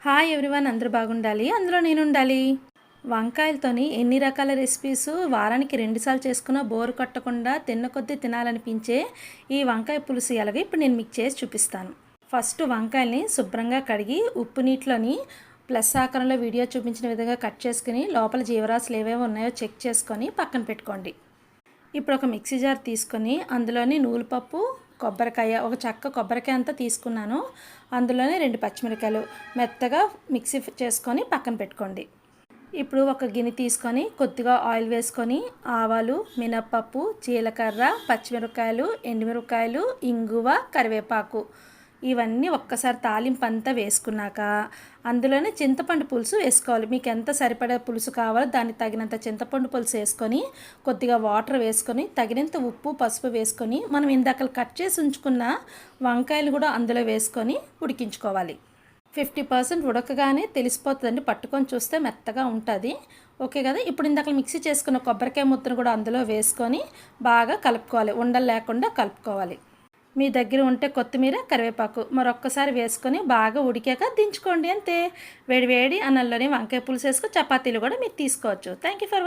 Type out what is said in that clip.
Hi everyone, అందరూ బాగుండాలి, అందులో నేను ఉండాలి. వంకాయలతోని ఎన్ని రకాల రెసిపీస్ వారానికి 2 సార్లు చేసుకున్నా బోర్ కొట్టకుండా తిన్న కొద్దీ తినాలనిపించే ఈ వంకాయ పులుసు ఎలాగో ఇప్పుడు నేను మీకు చేసి చూపిస్తాను. ఫస్ట్ వంకాయల్ని శుభ్రంగా కడిగి ఉప్పు నీటిలోని ప్లస్ ఆకారంలో వీడియో చూపించిన విధంగా కట్ చేసుకుని లోపల జీవరాశులు ఏవేవి ఉన్నాయో చెక్ చేసుకొని పక్కన పెట్టుకోండి. ఇప్పుడు ఒక మిక్సీ జార్ తీసుకొని అందులోని నూలుపప్పు, కొబ్బరికాయ, ఒక చెక్క కొబ్బరికాయ అంతా తీసుకున్నాను. అందులోనే 2 పచ్చిమిరకాయలు మెత్తగా మిక్సీ చేసుకొని పక్కన పెట్టుకోండి. ఇప్పుడు ఒక గిన్నె తీసుకొని కొద్దిగా ఆయిల్ వేసుకొని ఆవాలు, మినప్పప్పు, జీలకర్ర, పచ్చిమిరపకాయలు, ఎండుమిరపకాయలు, ఇంగువ, కరివేపాకు ఇవన్నీ ఒక్కసారి తాలింపు అంతా వేసుకున్నాక అందులోనే చింతపండు పులుసు వేసుకోవాలి. మీకు ఎంత సరిపడే పులుసు కావాలో దానికి తగినంత చింతపండు పులుసు వేసుకొని కొద్దిగా వాటర్ వేసుకొని తగినంత ఉప్పు, పసుపు వేసుకొని మనం ఇందాక కట్ చేసి ఉంచుకున్న వంకాయలు కూడా అందులో వేసుకొని ఉడికించుకోవాలి. 50% ఉడకగానే తెలిసిపోతుందండి, పట్టుకొని చూస్తే మెత్తగా ఉంటుంది. ఓకే కదా. ఇప్పుడు ఇందాక మిక్సీ చేసుకున్న కొబ్బరికాయ ముద్దను కూడా అందులో వేసుకొని బాగా కలుపుకోవాలి, ఉండలు లేకుండా కలుపుకోవాలి. మీ దగ్గర ఉంటే కొత్తిమీర, కరివేపాకు మరొక్కసారి వేసుకొని బాగా ఉడికాక దించుకోండి, అంతే. వేడి వేడి అన్నంలోనే వంకాయ పులుసు వేసుకొని చపాతీలు కూడా మీరు తీసుకోవచ్చు. Thank you for